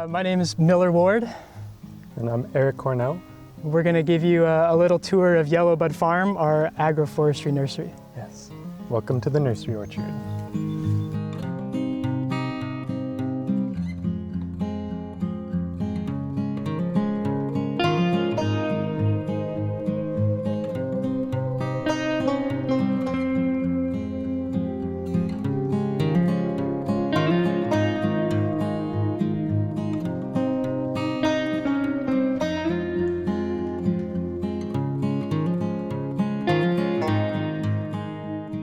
My name is Miller Ward. And I'm Eric Cornell. We're going to give you a little tour of Yellowbud Farm, our agroforestry nursery. Yes. Welcome to the nursery orchard.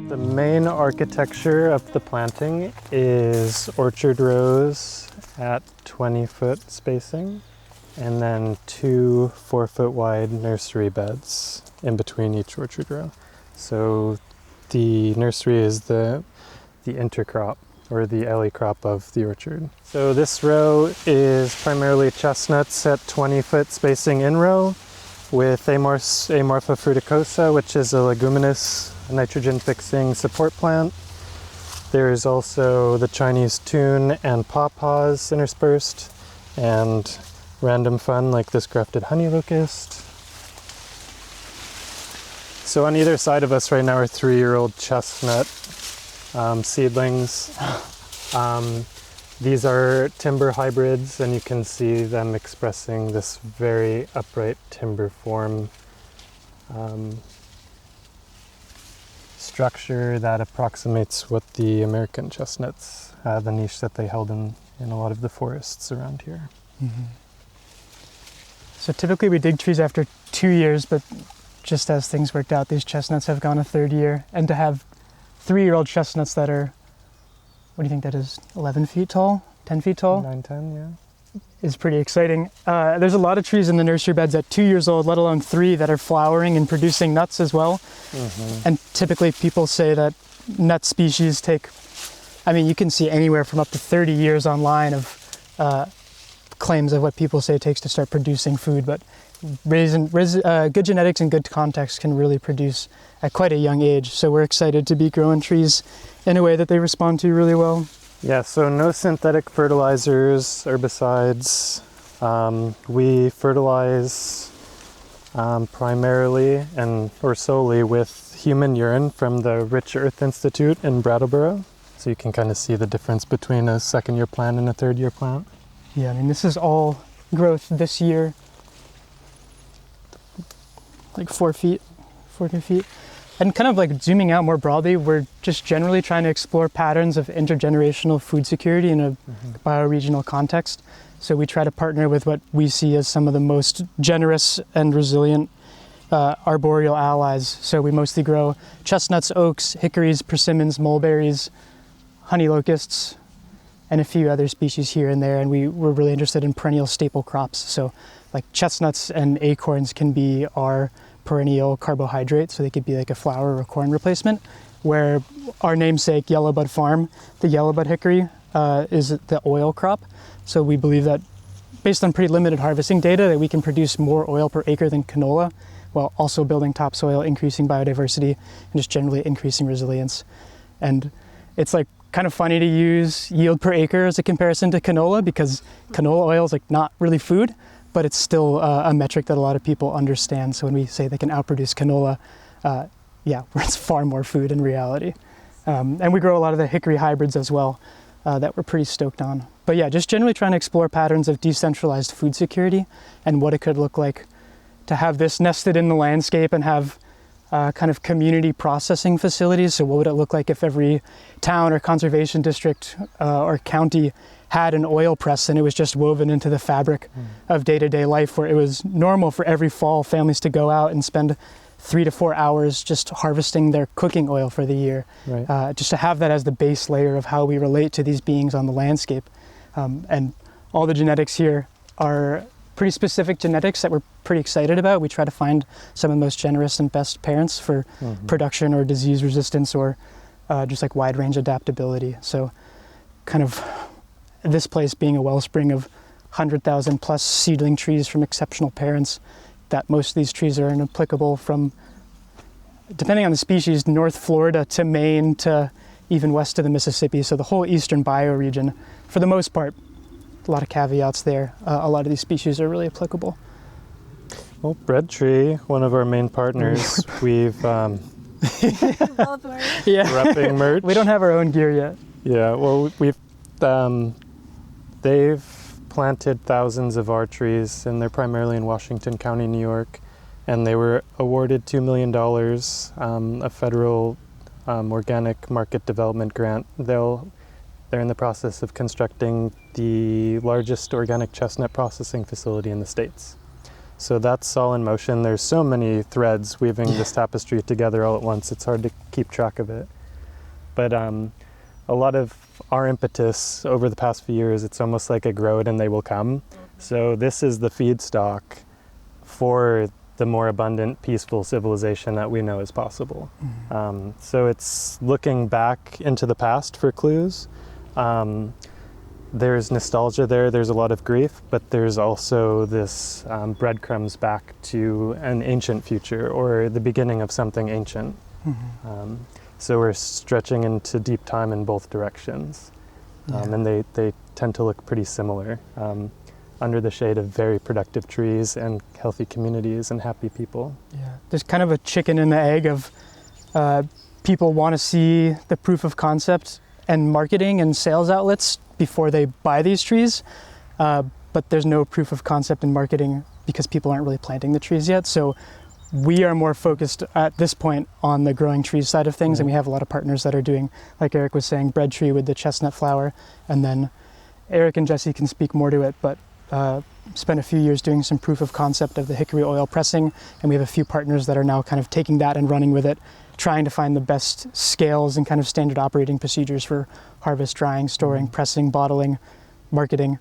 The main architecture of the planting is orchard rows at 20-foot spacing, and then 2 4-foot wide nursery beds in between each orchard row. So the nursery is the intercrop, or the ellie crop of the orchard. So this row is primarily chestnuts at 20-foot spacing in row, with Amorpha fruticosa, which is a leguminous nitrogen-fixing support plant. There is also the Chinese tune and pawpaws interspersed, and random fun like this grafted honey locust. So on either side of us right now are 3-year-old chestnut seedlings. These are timber hybrids, and you can see them expressing this very upright timber form structure that approximates what the American chestnuts, the niche that they held in a lot of the forests around here. Mm-hmm. So typically we dig trees after 2 years, but just as things worked out, these chestnuts have gone a 3rd year. And to have 3-year-old chestnuts that are, what do you think that is, 11 feet tall, 10 feet tall? 9, 10, yeah. Is pretty exciting. There's a lot of trees in the nursery beds at 2 years old, let alone 3, that are flowering and producing nuts as well. Mm-hmm. And typically people say that nut species take, I mean, you can see anywhere from up to 30 years online of claims of what people say it takes to start producing food, but good genetics and good context can really produce at quite a young age. So we're excited to be growing trees in a way that they respond to really well. Yeah, so no synthetic fertilizers, herbicides. We fertilize primarily or solely with human urine from the Rich Earth Institute in Brattleboro. So you can kind of see the difference between a 2nd-year plant and a 3rd-year plant. Yeah, I mean, this is all growth this year, like 4 feet, 40 feet. And kind of like zooming out more broadly, we're just generally trying to explore patterns of intergenerational food security in a bioregional context. So we try to partner with what we see as some of the most generous and resilient arboreal allies. So we mostly grow chestnuts, oaks, hickories, persimmons, mulberries, honey locusts, and a few other species here and there. And we're really interested in perennial staple crops. So like chestnuts and acorns can be our perennial carbohydrate, so they could be like a flour or corn replacement, where our namesake Yellowbud Farm, the Yellowbud hickory, is the oil crop. So we believe that based on pretty limited harvesting data that we can produce more oil per acre than canola, while also building topsoil, increasing biodiversity, and just generally increasing resilience. And it's like kind of funny to use yield per acre as a comparison to canola, because canola oil is like not really food, but it's still a metric that a lot of people understand. So when we say they can outproduce canola, it's far more food in reality. And we grow a lot of the hickory hybrids as well that we're pretty stoked on. But yeah, just generally trying to explore patterns of decentralized food security and what it could look like to have this nested in the landscape and have kind of community processing facilities. So what would it look like if every town or conservation district or county had an oil press and it was just woven into the fabric of day-to-day life, where it was normal for every fall families to go out and spend 3 to 4 hours just harvesting their cooking oil for the year. Right. Just to have that as the base layer of how we relate to these beings on the landscape. And all the genetics here are pretty specific genetics that we're pretty excited about. We try to find some of the most generous and best parents for production or disease resistance or just like wide range adaptability. So kind of this place being a wellspring of 100,000 plus seedling trees from exceptional parents, that most of these trees are inapplicable from, depending on the species, North Florida to Maine to even west of the Mississippi. So the whole eastern bioregion, for the most part, a lot of caveats there. A lot of these species are really applicable. Well, Bread Tree, one of our main partners, we've Yeah, repping merch. we don't have our own gear yet. Yeah, well, they've planted thousands of our trees, and they're primarily in Washington County, New York, and they were awarded $2 million, a federal organic market development grant. They're in the process of constructing the largest organic chestnut processing facility in the States. So that's all in motion. There's so many threads weaving this tapestry together all at once. It's hard to keep track of it. But a lot of our impetus over the past few years, it's almost like a grow it and they will come. So this is the feedstock for the more abundant, peaceful civilization that we know is possible. So it's looking back into the past for clues. There's nostalgia there, there's a lot of grief, but there's also this breadcrumbs back to an ancient future or the beginning of something ancient. So we're stretching into deep time in both directions. And they tend to look pretty similar under the shade of very productive trees and healthy communities and happy people. Yeah, there's kind of a chicken and the egg of people want to see the proof of concept and marketing and sales outlets before they buy these trees, but there's no proof of concept in marketing because people aren't really planting the trees yet. So we are more focused at this point on the growing trees side of things, and we have a lot of partners that are doing, like Eric was saying, Bread Tree with the chestnut flower, and then Eric and Jesse can speak more to it, but spent a few years doing some proof of concept of the hickory oil pressing, and we have a few partners that are now kind of taking that and running with it, trying to find the best scales and kind of standard operating procedures for harvest, drying, storing, pressing, bottling, marketing,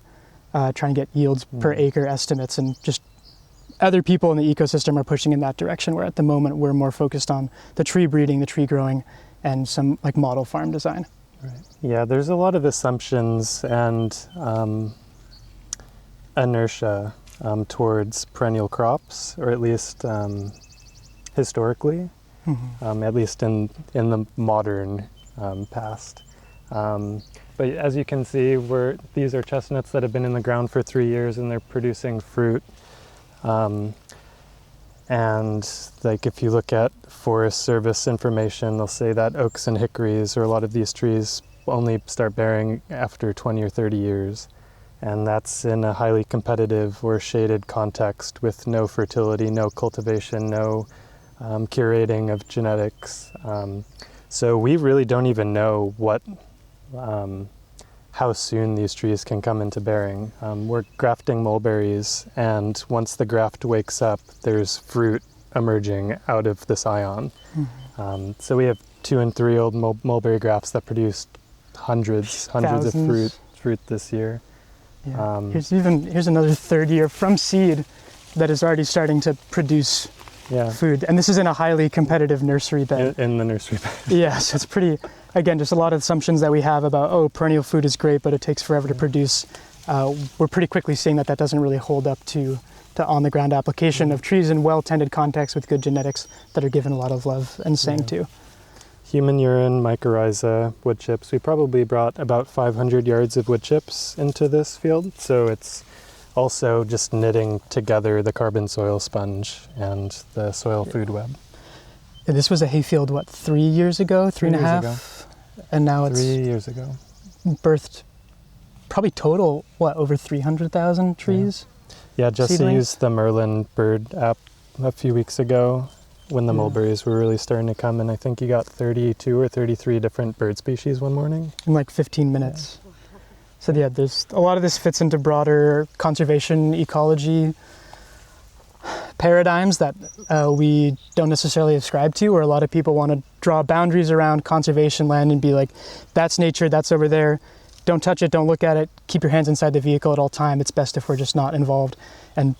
trying to get yields per acre estimates, and just other people in the ecosystem are pushing in that direction, where at the moment we're more focused on the tree breeding, the tree growing, and some like model farm design. Right. Yeah, there's a lot of assumptions and inertia towards perennial crops, or at least historically. At least in the modern past. But as you can see, these are chestnuts that have been in the ground for 3 years and they're producing fruit. And like if you look at Forest Service information, they'll say that oaks and hickories, or a lot of these trees, only start bearing after 20 or 30 years. And that's in a highly competitive or shaded context with no fertility, no cultivation, no curating of genetics. So we really don't even know how soon these trees can come into bearing. We're grafting mulberries, and once the graft wakes up, there's fruit emerging out of the scion. So we have 2 and 3 old mulberry grafts that produced hundreds of fruit this year. Yeah. Here's another third year from seed that is already starting to produce food, and this is in a highly competitive nursery bed. In the nursery bed. Yeah, so it's pretty, again, just a lot of assumptions that we have about, perennial food is great, but it takes forever to produce. We're pretty quickly seeing that doesn't really hold up to on-the-ground application of trees in well-tended contexts with good genetics that are given a lot of love and sang to. Human urine, mycorrhiza, wood chips. We probably brought about 500 yards of wood chips into this field, so it's also just knitting together the carbon soil sponge and the soil food web. And this was a hayfield, 3 years ago, 3.5? And now 3 years ago. Birthed probably total, over 300,000 trees? Yeah, Jesse seedlings? used the Merlin bird app a few weeks ago when the mulberries were really starting to come, and I think he got 32 or 33 different bird species one morning. In like 15 minutes. Yeah. So there's a lot of this fits into broader conservation ecology paradigms that we don't necessarily ascribe to, where a lot of people want to draw boundaries around conservation land and be like, that's nature, that's over there, don't touch it, don't look at it, keep your hands inside the vehicle at all time, it's best if we're just not involved. And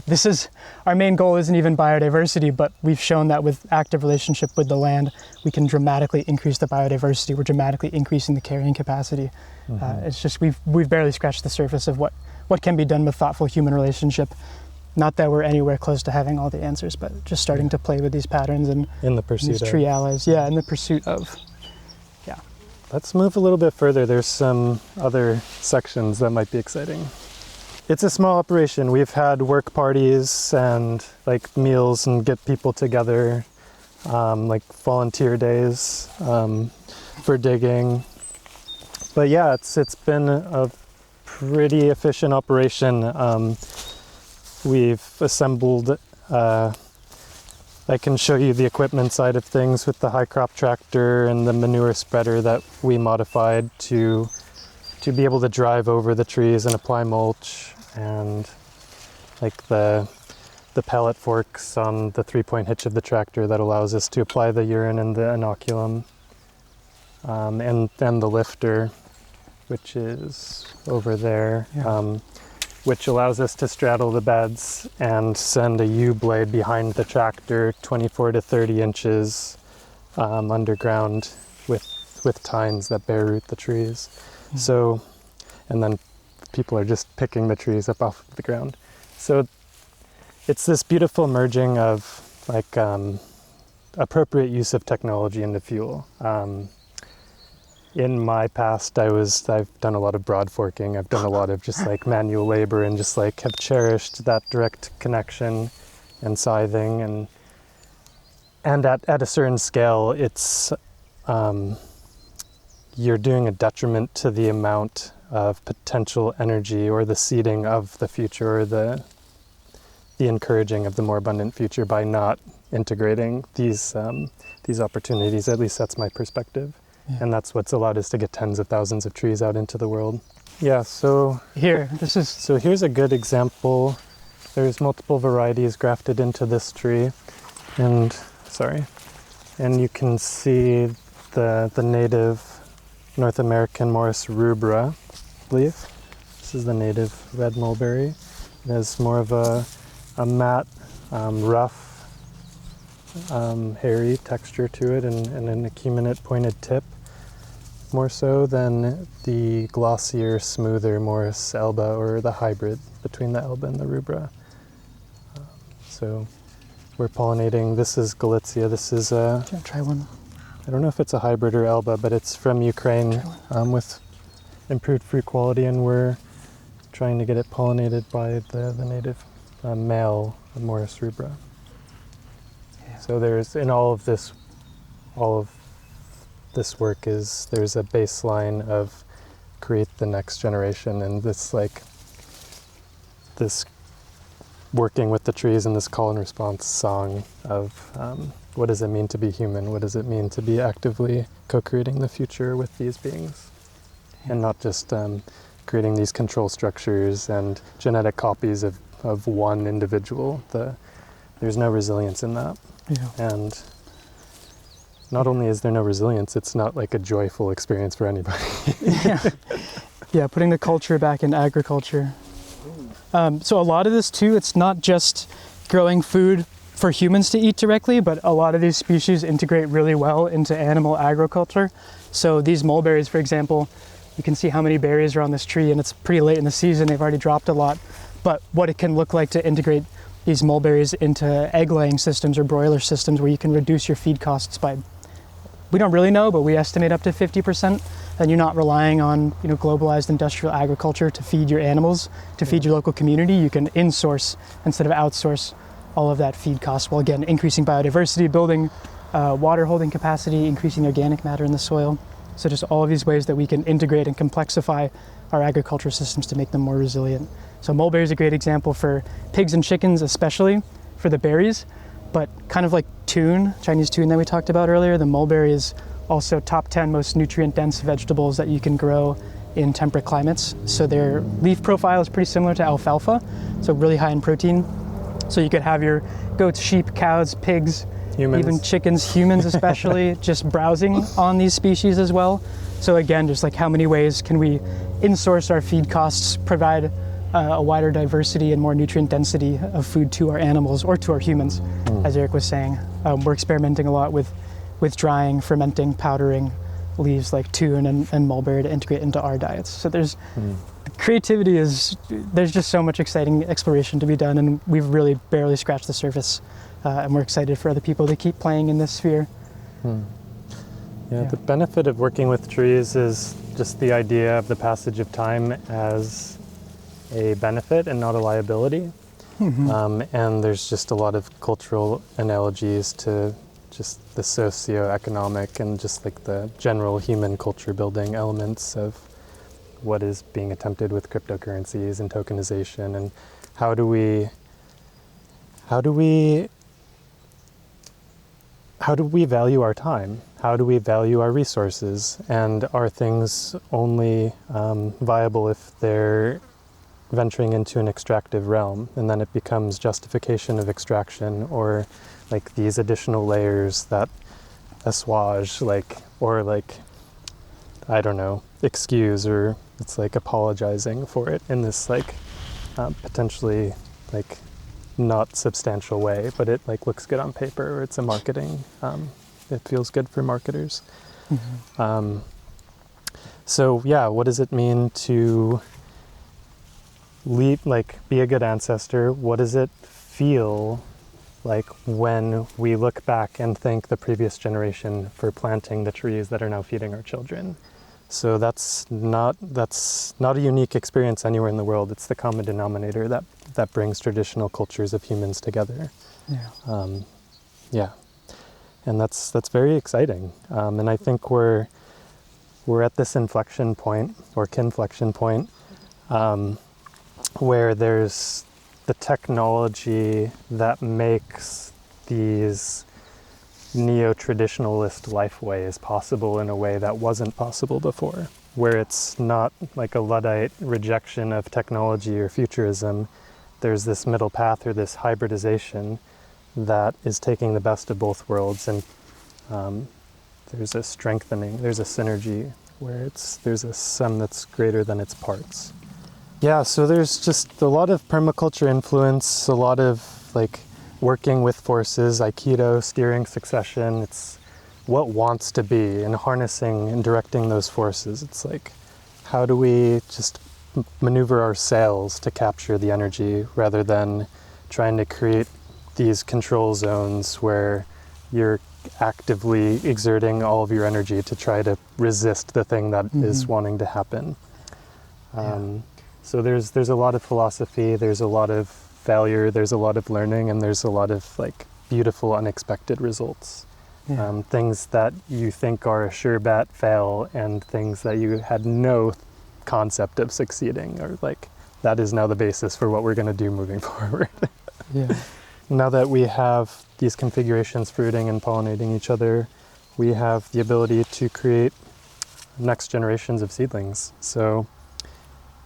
this is, our main goal isn't even biodiversity, but we've shown that with active relationship with the land, we can dramatically increase the biodiversity, we're dramatically increasing the carrying capacity. It's just, we've barely scratched the surface of what can be done with thoughtful human relationship. Not that we're anywhere close to having all the answers, but just starting to play with these patterns and in the pursuit these tree allies. Yeah, in the pursuit of, let's move a little bit further. There's some other sections that might be exciting. It's a small operation. We've had work parties and like meals and get people together, like volunteer days for digging. But yeah, it's been a pretty efficient operation. We've assembled, I can show you the equipment side of things with the high crop tractor and the manure spreader that we modified to be able to drive over the trees and apply mulch, and like the pallet forks on the 3-point hitch of the tractor that allows us to apply the urine and the inoculum, and then the lifter, which is over there, which allows us to straddle the beds and send a U-blade behind the tractor 24 to 30 inches underground with tines that bare root the trees. So, and then people are just picking the trees up off the ground. So it's this beautiful merging of like appropriate use of technology into fuel. In my past, I've done a lot of broad forking. I've done a lot of just like manual labor and just like have cherished that direct connection and scything, and at a certain scale, it's you're doing a detriment to the amount of potential energy or the seeding of the future, or the encouraging of the more abundant future by not integrating these opportunities. At least that's my perspective. Yeah. And that's what's allowed us to get tens of thousands of trees out into the world. Yeah, so here's a good example. There's multiple varieties grafted into this tree, and you can see the native North American Morus rubra leaf. This is the native red mulberry. It has more of a matte, rough, hairy texture to it, and an acuminate pointed tip, more so than the glossier, smoother Morus alba, or the hybrid between the alba and the rubra. So we're pollinating. This is Galicia. This is a... Can I try one? I don't know if it's a hybrid or alba, but it's from Ukraine with improved fruit quality, and we're trying to get it pollinated by the native male Morus rubra. So there's, in all of this work there's a baseline of create the next generation, and this working with the trees and this call and response song of what does it mean to be human? What does it mean to be actively co-creating the future with these beings? And not just creating these control structures and genetic copies of one individual. There's no resilience in that. Yeah. And not only is there no resilience, it's not like a joyful experience for anybody. Yeah, putting the culture back in agriculture. So a lot of this too, it's not just growing food for humans to eat directly, but a lot of these species integrate really well into animal agriculture. So these mulberries, for example, you can see how many berries are on this tree, and it's pretty late in the season, they've already dropped a lot. But what it can look like to integrate these mulberries into egg-laying systems or broiler systems where you can reduce your feed costs by, we don't really know, but we estimate up to 50%. And you're not relying on globalized industrial agriculture to feed your animals, to feed your local community. You can in-source instead of outsource all of that feed cost, while again increasing biodiversity, building water holding capacity, increasing organic matter in the soil. So just all of these ways that we can integrate and complexify our agriculture systems to make them more resilient. So mulberry is a great example for pigs and chickens, especially for the berries, but kind of like tune, Chinese tune that we talked about earlier, the mulberry is also top 10 most nutrient-dense vegetables that you can grow in temperate climates. So their leaf profile is pretty similar to alfalfa, so really high in protein. So you could have your goats, sheep, cows, pigs, humans. Even chickens, humans especially, just browsing on these species as well. So again, just like how many ways can we in-source our feed costs, provide a wider diversity and more nutrient density of food to our animals or to our humans, as Eric was saying. We're experimenting a lot with drying, fermenting, powdering leaves like tune and mulberry to integrate into our diets. So there's creativity there's just so much exciting exploration to be done, and we've really barely scratched the surface. And we're excited for other people to keep playing in this sphere. Yeah, the benefit of working with trees is just the idea of the passage of time as a benefit and not a liability. And there's just a lot of cultural analogies to just the socioeconomic and just like the general human culture building elements of what is being attempted with cryptocurrencies and tokenization, and how do we value our time? How do we value our resources? And are things only viable if they're venturing into an extractive realm, and then it becomes justification of extraction, or like these additional layers that assuage, or I don't know, excuse, or it's like apologizing for it in this potentially not substantial way, but it looks good on paper, or it's a marketing, it feels good for marketers. So yeah, what does it mean to be a good ancestor? What does it feel like when we look back and thank the previous generation for planting the trees that are now feeding our children? So that's not a unique experience anywhere in the world. It's the common denominator that brings traditional cultures of humans together. And that's very exciting. And I think we're at this inflection point, or kinflection point, where there's the technology that makes these neo-traditionalist lifeways possible in a way that wasn't possible before, where it's not like a Luddite rejection of technology or futurism. There's this middle path, or this hybridization, that is taking the best of both worlds, and there's a strengthening, there's a synergy where there's a sum that's greater than its parts. Yeah, so there's just a lot of permaculture influence, a lot of working with forces, Aikido, steering succession. It's what wants to be, and harnessing and directing those forces. It's how do we just maneuver our sails to capture the energy, rather than trying to create these control zones where you're actively exerting all of your energy to try to resist the thing that is wanting to happen. So there's a lot of philosophy, there's a lot of failure, there's a lot of learning, and there's a lot of beautiful unexpected results. Things that you think are a sure bet fail, and things that you had no concept of succeeding are that is now the basis for what we're going to do moving forward. Now that we have these configurations fruiting and pollinating each other, we have the ability to create next generations of seedlings. So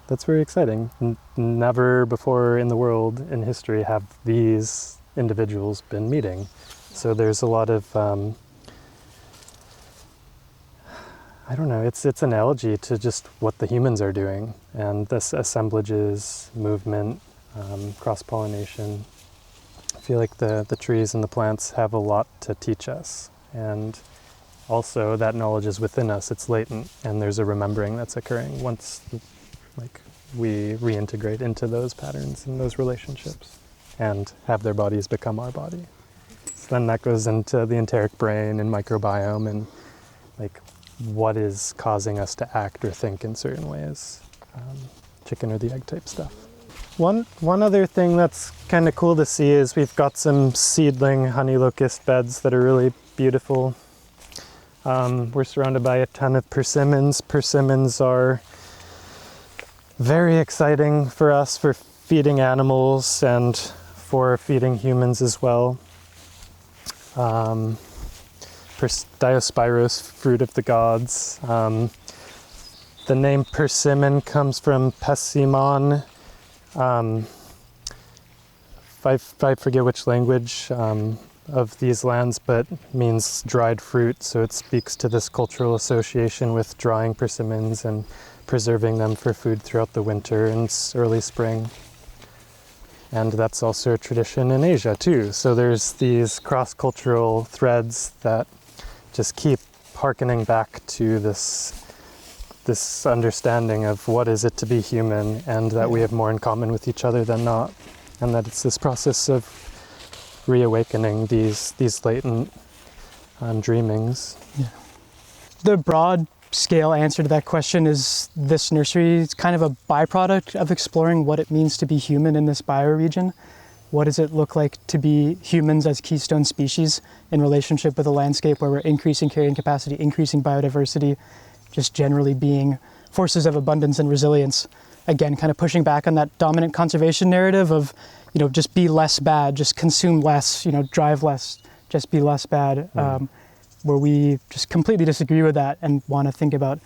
that's very exciting. Never before in the world, in history, have these individuals been meeting. So there's a lot of, I don't know, it's analogy to just what the humans are doing, and this assemblages, movement, cross-pollination. I feel like the trees and the plants have a lot to teach us, and also that knowledge is within us, it's latent, and there's a remembering that's occurring once we reintegrate into those patterns and those relationships and have their bodies become our body. So then that goes into the enteric brain and microbiome, and what is causing us to act or think in certain ways. Chicken or the egg type stuff. One other thing that's kind of cool to see is we've got some seedling honey locust beds that are really beautiful. We're surrounded by a ton of persimmons. Persimmons are very exciting for us, for feeding animals and for feeding humans as well. Diospyros, fruit of the gods. The name persimmon comes from Pessimon. I forget which language of these lands, but means dried fruit. So it speaks to this cultural association with drying persimmons and preserving them for food throughout the winter and early spring. And that's also a tradition in Asia too. So there's these cross-cultural threads that just keep hearkening back to this understanding of what is it to be human, and that we have more in common with each other than not, and that it's this process of reawakening these latent dreamings. the broad scale answer to that question is this nursery is kind of a byproduct of exploring what it means to be human in this bioregion. What does it look like to be humans as keystone species in relationship with a landscape where we're increasing carrying capacity, increasing biodiversity, just generally being forces of abundance and resilience. Again, kind of pushing back on that dominant conservation narrative of, just be less bad, just consume less, drive less, just be less bad. Where we just completely disagree with that and want to think about,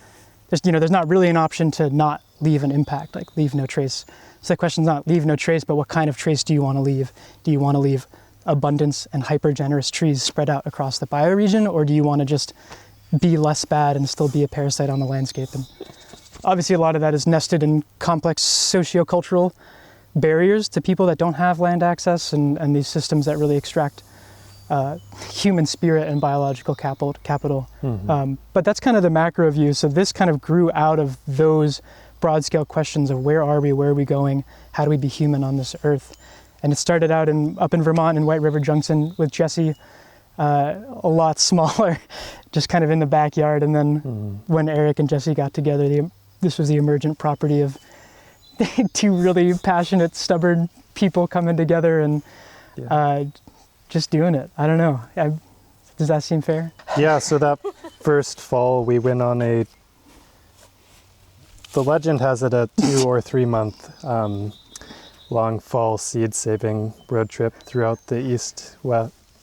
there's not really an option to not leave an impact, like leave no trace. So the question's not leave no trace, but what kind of trace do you want to leave? Do you want to leave abundance and hyper generous trees spread out across the bioregion, or do you want to just be less bad and still be a parasite on the landscape? And obviously a lot of that is nested in complex sociocultural barriers to people that don't have land access and these systems that really extract human spirit and biological capital. But that's kind of the macro view. So this kind of grew out of those broad scale questions of where are we going, how do we be human on this earth? And it started out up in Vermont in White River Junction with Jesse, a lot smaller, just kind of in the backyard. And then when Eric and Jesse got together, this was the emergent property of two really passionate, stubborn people coming together and just doing it. I don't know. Does that seem fair? Yeah, so that first fall we went on the legend has it a 2 or 3 month long fall seed saving road trip throughout the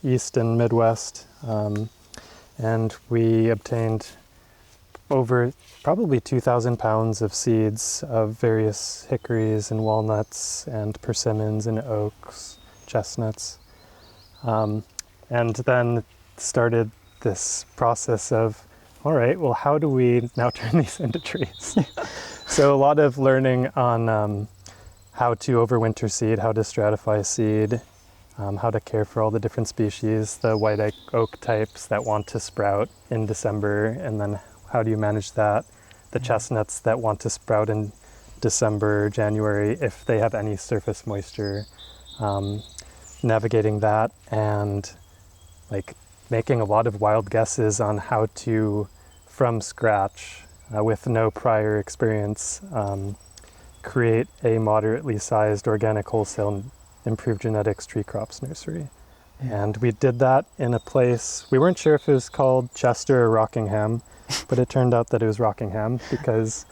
east and Midwest. And we obtained over probably 2,000 pounds of seeds of various hickories and walnuts and persimmons and oaks, chestnuts. And then started this process of, all right, well, how do we now turn these into trees? So a lot of learning on how to overwinter seed, how to stratify seed, how to care for all the different species, the white oak types that want to sprout in December, and then how do you manage that? The chestnuts that want to sprout in December, January, if they have any surface moisture. Navigating that and making a lot of wild guesses on how to, from scratch, with no prior experience, create a moderately sized organic wholesale improved genetics tree crops nursery. And we did that in a place, we weren't sure if it was called Chester or Rockingham, but it turned out that it was Rockingham because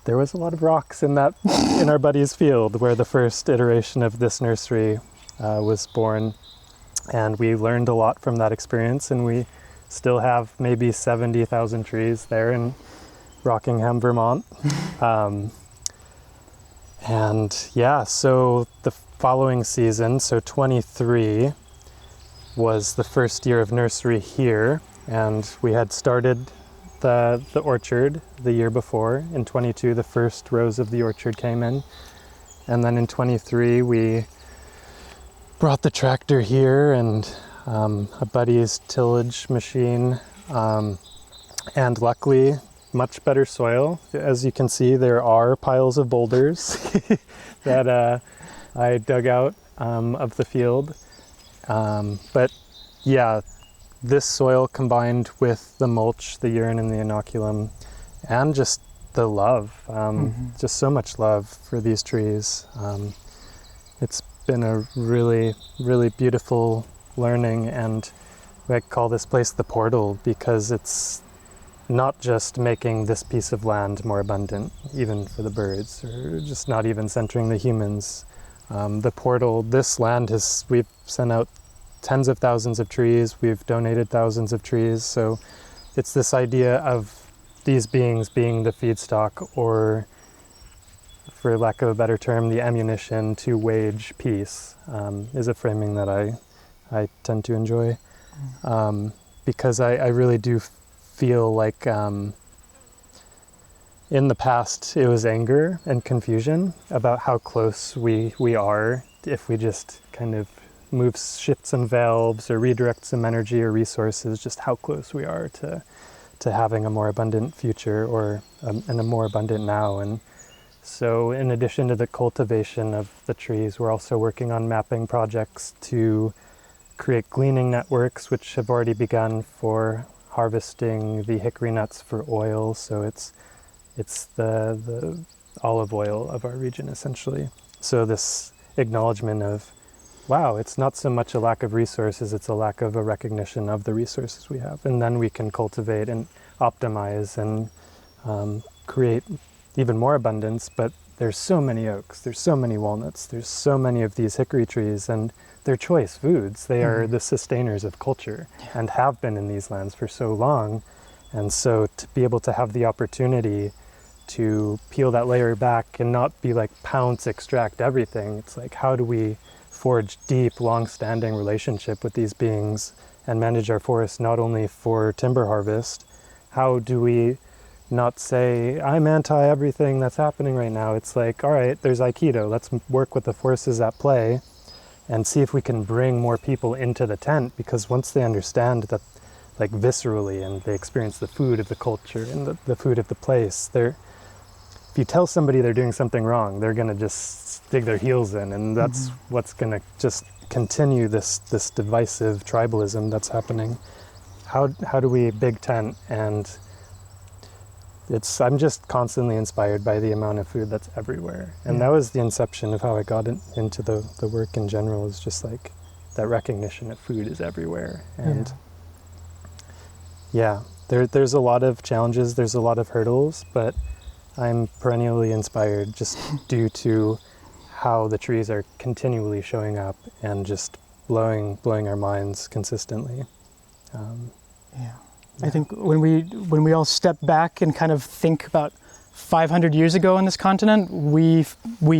there was a lot of rocks in our buddy's field where the first iteration of this nursery was born. And we learned a lot from that experience, and we still have maybe 70,000 trees there in Rockingham, Vermont. So the following season, so 23, was the first year of nursery here, and we had started the orchard the year before. In 22, the first rows of the orchard came in, and then in 23, we brought the tractor here and a buddy's tillage machine, and luckily much better soil. As you can see, there are piles of boulders that I dug out of the field. But yeah, this soil combined with the mulch, the urine and the inoculum, and just the love, just so much love for these trees. It's been a really, really beautiful learning, and I call this place the portal because it's not just making this piece of land more abundant, even for the birds, or just not even centering the humans. The portal, this land we've sent out tens of thousands of trees, we've donated thousands of trees, so it's this idea of these beings being the feedstock, or for lack of a better term, the ammunition to wage peace, is a framing that I tend to enjoy, because I really do feel like in the past it was anger and confusion about how close we are if we just kind of move, shift some valves or redirect some energy or resources, just how close we are to having a more abundant future or and a more abundant now. And so in addition to the cultivation of the trees, we're also working on mapping projects to create gleaning networks, which have already begun for harvesting the hickory nuts for oil. So it's the olive oil of our region, essentially. So this acknowledgement of, wow, it's not so much a lack of resources, it's a lack of a recognition of the resources we have. And then we can cultivate and optimize and create even more abundance. But there's so many oaks, there's so many walnuts, there's so many of these hickory trees, and they're choice foods. They are the sustainers of culture and have been in these lands for so long. And so to be able to have the opportunity to peel that layer back and not be like pounce, extract everything. It's like, how do we forge deep, long-standing relationship with these beings and manage our forests not only for timber harvest? How do we not say, I'm anti everything that's happening right now? It's like, all right, there's Aikido. Let's work with the forces at play and see if we can bring more people into the tent, because once they understand that, like viscerally, and they experience the food of the culture and the food of the place, if you tell somebody they're doing something wrong, they're going to just dig their heels in, and that's what's going to just continue this divisive tribalism that's happening. How do we big tent? And I'm just constantly inspired by the amount of food that's everywhere. And that was the inception of how I got into the work in general, is just like that recognition that food is everywhere. And there's a lot of challenges, there's a lot of hurdles, but I'm perennially inspired just due to how the trees are continually showing up and just blowing our minds consistently. I think when we all step back and kind of think about 500 years ago on this continent, we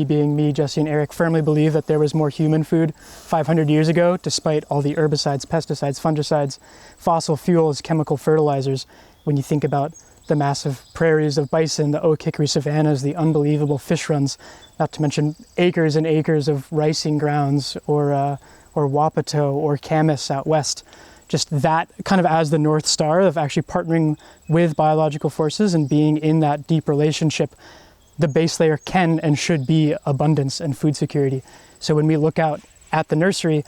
being me, Jesse, and Eric, firmly believe that there was more human food 500 years ago, despite all the herbicides, pesticides, fungicides, fossil fuels, chemical fertilizers. When you think about the massive prairies of bison, the oak hickory savannas, the unbelievable fish runs, not to mention acres and acres of ricing grounds or wapato or camas out west. Just that kind of as the North Star of actually partnering with biological forces and being in that deep relationship, the base layer can and should be abundance and food security. So when we look out at the nursery,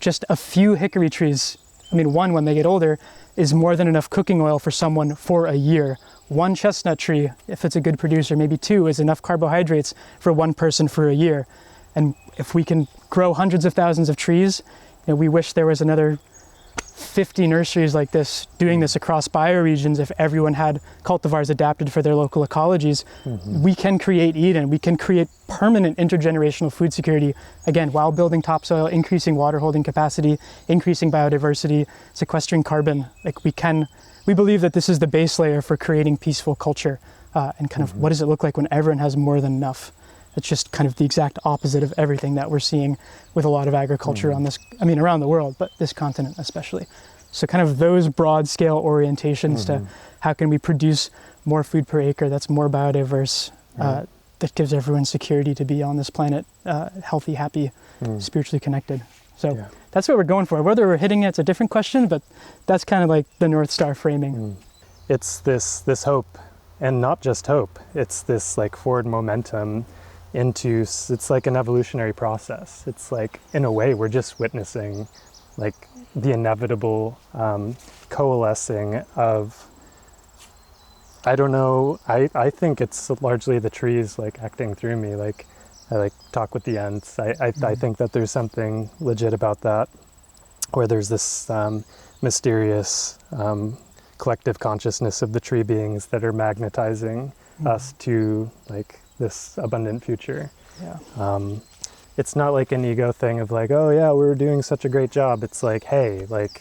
just a few hickory trees, one, when they get older, is more than enough cooking oil for someone for a year. One chestnut tree, if it's a good producer, maybe two, is enough carbohydrates for one person for a year. And if we can grow hundreds of thousands of trees, we wish there was another 50 nurseries like this doing this across bioregions. If everyone had cultivars adapted for their local ecologies, we can create Eden. We can create permanent intergenerational food security, again, while building topsoil, increasing water holding capacity, increasing biodiversity, sequestering carbon. We believe that this is the base layer for creating peaceful culture and kind of what does it look like when everyone has more than enough. It's just kind of the exact opposite of everything that we're seeing with a lot of agriculture on this, around the world, but this continent especially. So kind of those broad scale orientations to how can we produce more food per acre that's more biodiverse, that gives everyone security to be on this planet, healthy, happy, spiritually connected. So that's what we're going for. Whether we're hitting it's a different question, but that's kind of like the North Star framing. It's this hope, and not just hope, it's this like forward momentum it's like an evolutionary process. It's like, in a way, we're just witnessing like the inevitable coalescing of, I don't know, I think it's largely the trees like acting through me. Like I like talk with the ants. I think that there's something legit about that, where there's this mysterious collective consciousness of the tree beings that are magnetizing us to like this abundant future. It's not like an ego thing of like, oh yeah, we're doing such a great job. It's like, hey, like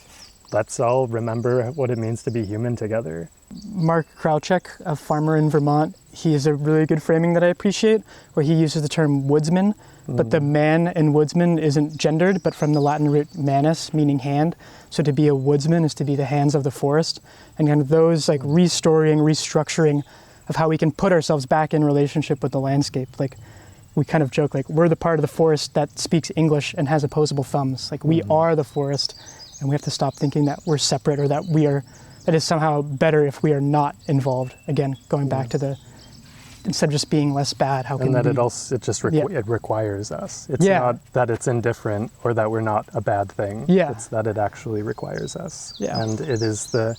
let's all remember what it means to be human together. Mark Krawczyk, a farmer in Vermont, he has a really good framing that I appreciate, where he uses the term woodsman, but the man in woodsman isn't gendered, but from the Latin root manus, meaning hand. So to be a woodsman is to be the hands of the forest, and kind of those like restoring, restructuring of how we can put ourselves back in relationship with the landscape. Like we kind of joke, like we're the part of the forest that speaks English and has opposable thumbs. Like we are the forest, and we have to stop thinking that we're separate or that it is somehow better if we are not involved. Again, going back to the instead of just being less bad, how can and that we... it requires us. It's Yeah. not that it's indifferent or that we're not a bad thing. Yeah. It's that it actually requires us. Yeah. And it is the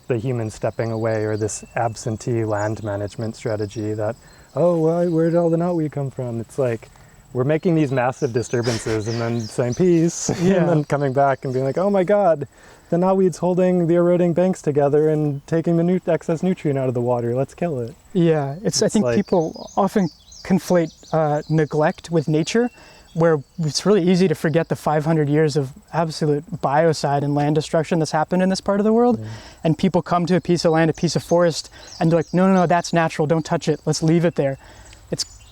human stepping away, or this absentee land management strategy that, oh, well, where did all the knotweed come from? It's like, we're making these massive disturbances and then saying peace, Yeah. and then coming back and being like, oh my God, the knotweed's holding the eroding banks together and taking the excess nutrient out of the water. Let's kill it. Yeah, I think like- people often conflate neglect with nature, where it's really easy to forget the 500 years of absolute biocide and land destruction that's happened in this part of the world. And people come to a piece of land, a piece of forest, and they're like, no, that's natural, don't touch it, let's leave it there.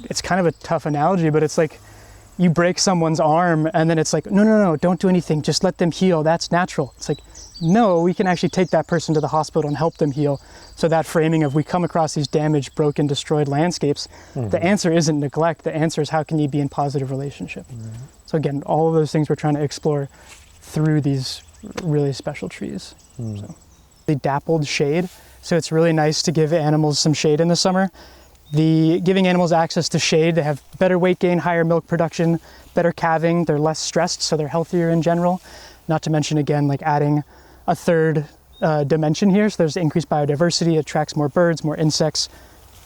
It's kind of a tough analogy, but it's like you break someone's arm and then it's like, no, don't do anything, just let them heal, that's natural. It's like, no, we can actually take that person to the hospital and help them heal. So that framing of we come across these damaged, broken, destroyed landscapes, the answer isn't neglect, the answer is how can you be in positive relationship. So again, all of those things we're trying to explore through these really special trees. So, the dappled shade, so it's really nice to give animals some shade in the summer. Giving animals access to shade, they have better weight gain, higher milk production, better calving, they're less stressed, so they're healthier in general. Not to mention, again, like adding a third dimension here, so there's increased biodiversity, it attracts more birds, more insects,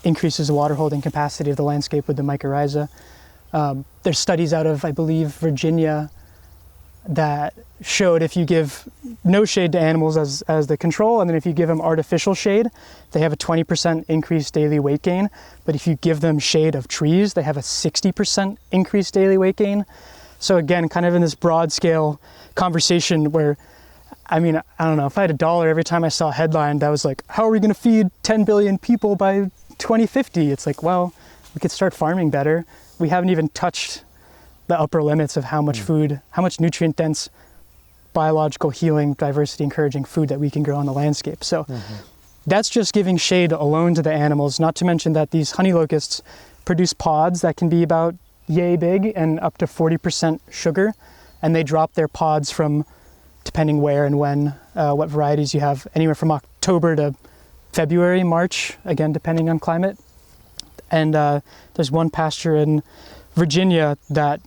increases the water holding capacity of the landscape with the mycorrhiza. There's studies out of, I believe, Virginia that showed if you give no shade to animals as the control, and then if you give them artificial shade, they have a 20% increased daily weight gain. But if you give them shade of trees, they have a 60% increased daily weight gain. So again, kind of in this broad scale conversation where, I mean, I don't know, if I had $1 every time I saw a headline that was like, how are we going to feed 10 billion people by 2050? It's like, well, we could start farming better. We haven't even touched the upper limits of how much food, how much nutrient dense, biological healing, diversity encouraging food that we can grow on the landscape. So that's just giving shade alone to the animals, not to mention that these honey locusts produce pods that can be about yay big and up to 40% sugar. And they drop their pods from, depending where and when, what varieties you have, anywhere from October to February, March, again, depending on climate. And there's one pasture in Virginia that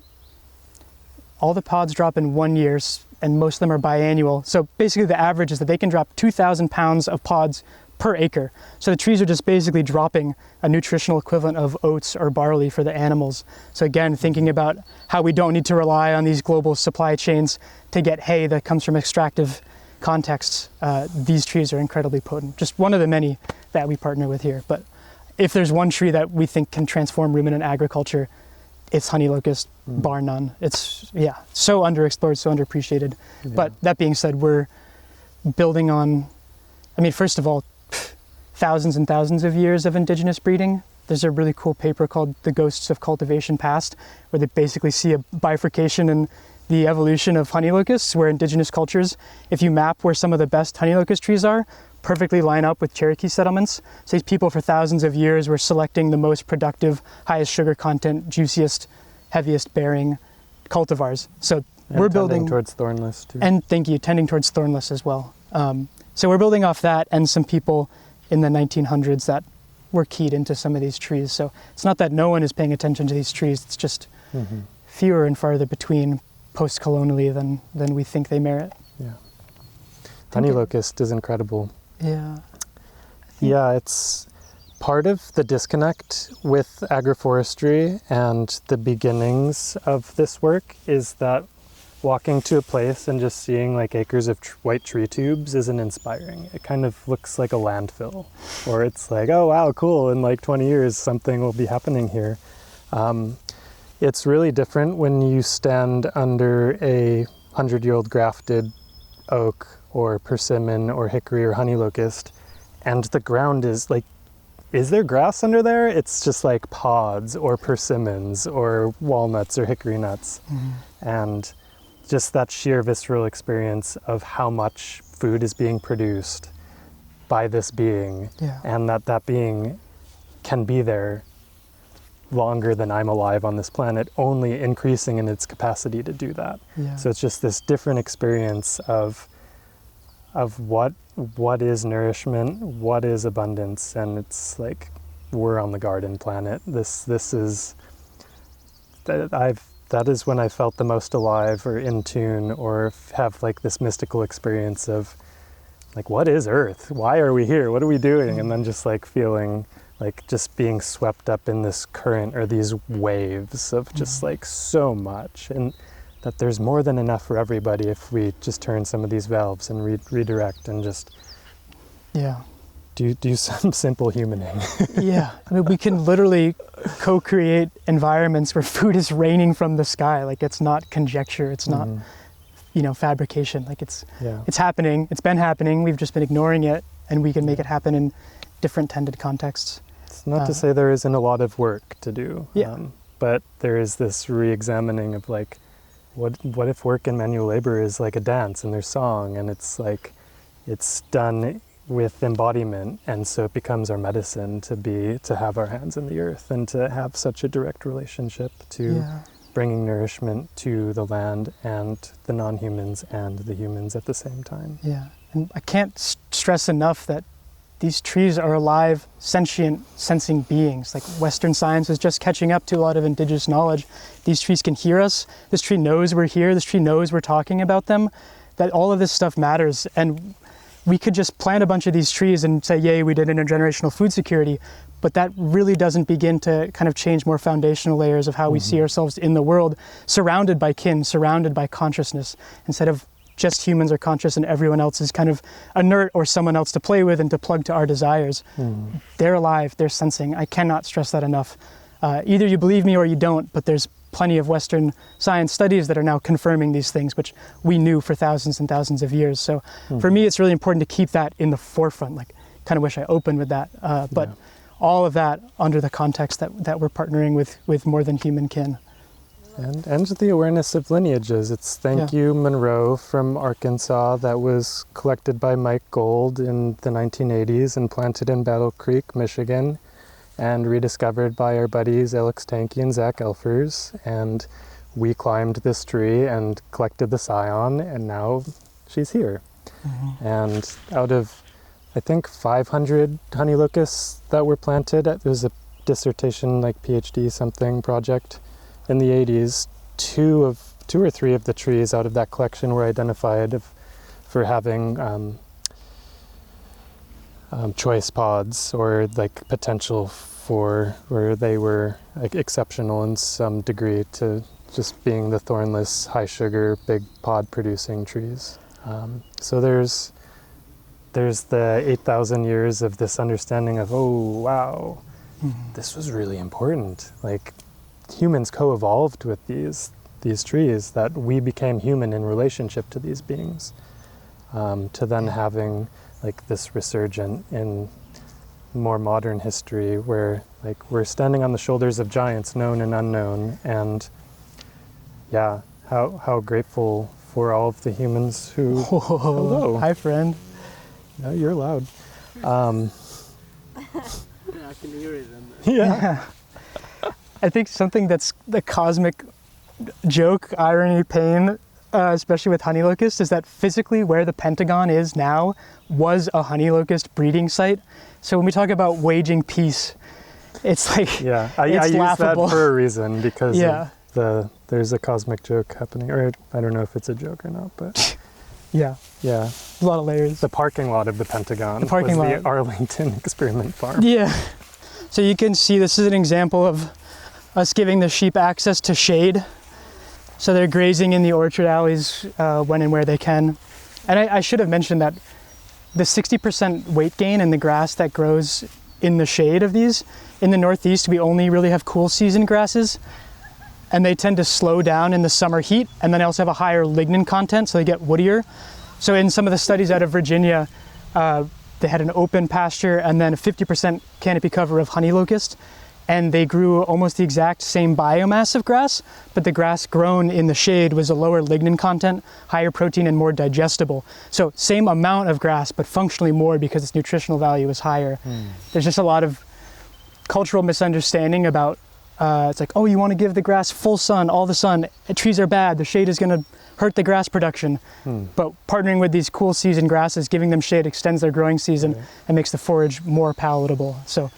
all the pods drop in 1 year, and most of them are biannual. So basically the average is that they can drop 2,000 pounds of pods per acre. So the trees are just basically dropping a nutritional equivalent of oats or barley for the animals. So again, thinking about how we don't need to rely on these global supply chains to get hay that comes from extractive contexts, these trees are incredibly potent. Just one of the many that we partner with here. But if there's one tree that we think can transform ruminant agriculture, it's honey locust, bar none. It's, so underexplored, so underappreciated. Yeah. But that being said, we're building on, I mean, first of all, thousands and thousands of years of indigenous breeding. There's a really cool paper called The Ghosts of Cultivation Past, where they basically see a bifurcation in the evolution of honey locusts, where indigenous cultures, if you map where some of the best honey locust trees are, perfectly line up with Cherokee settlements. So these people for thousands of years were selecting the most productive, highest sugar content, juiciest, heaviest bearing cultivars. So we're building towards thornless too. And thank you, tending towards thornless as well. So we're building off that and some people in the 1900s that were keyed into some of these trees. So it's not that no one is paying attention to these trees, it's just fewer and farther between post-colonially than we think they merit. Yeah. Honey locust is incredible. Yeah. Yeah, it's part of the disconnect with agroforestry and the beginnings of this work is that walking to a place and just seeing like acres of white tree tubes isn't inspiring. It kind of looks like a landfill, or it's like, oh wow, cool, in like 20 years something will be happening here. It's really different when you stand under a 100-year-old grafted oak or persimmon or hickory or honey locust, and the ground is like, is there grass under there? It's just like pods or persimmons or walnuts or hickory nuts. And just that sheer visceral experience of how much food is being produced by this being, and that being can be there longer than I'm alive on this planet, only increasing in its capacity to do that. So it's just this different experience of what is nourishment, what is abundance, and it's like we're on the garden planet. This is that is when I felt the most alive or in tune, or have like this mystical experience of like, what is Earth? Why are we here? What are we doing? And then just like feeling like just being swept up in this current or these waves of just like so much, and that there's more than enough for everybody if we just turn some of these valves and redirect and just do some simple humaning. Yeah, I mean, we can literally co-create environments where food is raining from the sky. Like, it's not conjecture, it's not, you know, fabrication. Like, it's happening, it's been happening, we've just been ignoring it, and we can make it happen in different tended contexts. It's not to say there isn't a lot of work to do, but there is this re-examining of like, what if work in manual labor is like a dance and there's song, and it's like, it's done with embodiment, and so it becomes our medicine to have our hands in the earth and to have such a direct relationship to bringing nourishment to the land and the non-humans and the humans at the same time. Yeah, and I can't stress enough that these trees are alive, sentient, sensing beings. Like, Western science is just catching up to a lot of indigenous knowledge. These trees can hear us. This tree knows we're here. This tree knows we're talking about them. That all of this stuff matters. And we could just plant a bunch of these trees and say, yay, we did intergenerational food security. But that really doesn't begin to kind of change more foundational layers of how we see ourselves in the world, surrounded by kin, surrounded by consciousness, instead of just humans are conscious and everyone else is kind of inert or someone else to play with and to plug to our desires. They're alive, they're sensing. I cannot stress that enough. Either you believe me or you don't, but there's plenty of Western science studies that are now confirming these things, which we knew for thousands and thousands of years. So for me, it's really important to keep that in the forefront. Like, kind of wish I opened with that, but all of that under the context that we're partnering with more than human kin. And the awareness of lineages. It's Thank You Monroe from Arkansas that was collected by Mike Gold in the 1980s and planted in Battle Creek, Michigan, and rediscovered by our buddies Alex Tanky and Zach Elfers. And we climbed this tree and collected the scion, and now she's here. And out of, I think, 500 honey locusts that were planted, there was a dissertation, like PhD something project in the 80s, two or three of the trees out of that collection were identified for having choice pods, or like potential for where they were like exceptional in some degree to just being the thornless, high sugar, big pod producing trees. So there's the 8,000 years of this understanding of, oh wow, this was really important. Like, humans co-evolved with these trees, that we became human in relationship to these beings, to then having like this resurgent in more modern history where like we're standing on the shoulders of giants, known and unknown, and how grateful for all of the humans who hello. Hi, friend. No, you're loud. I can hear it. Yeah. I think something that's the cosmic joke, irony, pain, especially with honey locust, is that physically where the Pentagon is now was a honey locust breeding site. So when we talk about waging peace, it's like, I use laughable. that for a reason, because of there's a cosmic joke happening, or I don't know if it's a joke or not, but yeah, a lot of layers. The parking lot of the Pentagon was the Arlington experiment farm. Yeah, so you can see this is an example of us giving the sheep access to shade. So they're grazing in the orchard alleys when and where they can. And I should have mentioned that the 60% weight gain in the grass that grows in the shade of these, in the Northeast, we only really have cool season grasses, and they tend to slow down in the summer heat, and then they also have a higher lignin content, so they get woodier. So in some of the studies out of Virginia, they had an open pasture and then a 50% canopy cover of honey locust, and they grew almost the exact same biomass of grass, but the grass grown in the shade was a lower lignin content, higher protein, and more digestible. So same amount of grass, but functionally more because its nutritional value is higher. There's just a lot of cultural misunderstanding about, it's like, oh, you want to give the grass full sun, all the sun, trees are bad, the shade is going to hurt the grass production. But partnering with these cool season grasses, giving them shade extends their growing season and makes the forage more palatable. So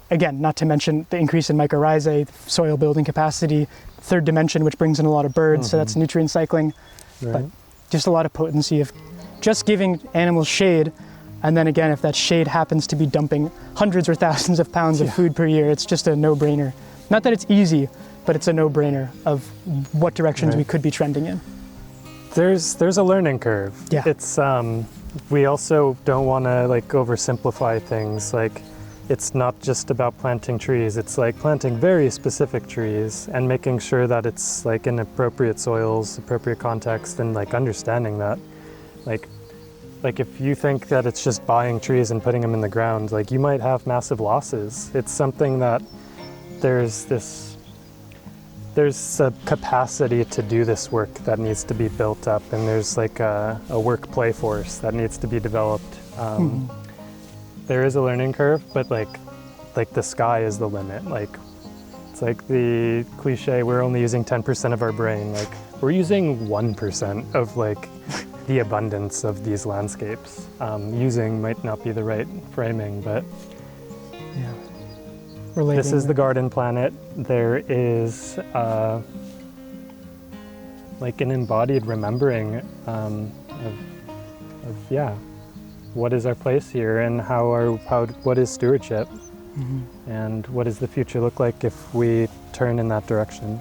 Again, not to mention the increase in mycorrhizae, soil building capacity, third dimension, which brings in a lot of birds, so that's nutrient cycling. Right. But just a lot of potency of just giving animals shade, and then again, if that shade happens to be dumping hundreds or thousands of pounds of food per year, it's just a no-brainer. Not that it's easy, but it's a no-brainer of what directions we could be trending in. There's a learning curve. Yeah. It's we also don't want to like oversimplify things. Like, it's not just about planting trees. It's like planting very specific trees and making sure that it's like in appropriate soils, appropriate context, and like understanding that. Like if you think that it's just buying trees and putting them in the ground, like you might have massive losses. It's something that there's a capacity to do this work that needs to be built up, and there's like a work-play force that needs to be developed. There is a learning curve, but like the sky is the limit. Like, it's like the cliche, we're only using 10% of our brain. Like, we're using 1% of like the abundance of these landscapes. Using might not be the right framing, but this is the garden planet. There is like an embodied remembering of what is our place here, and what is stewardship, and what does the future look like if we turn in that direction.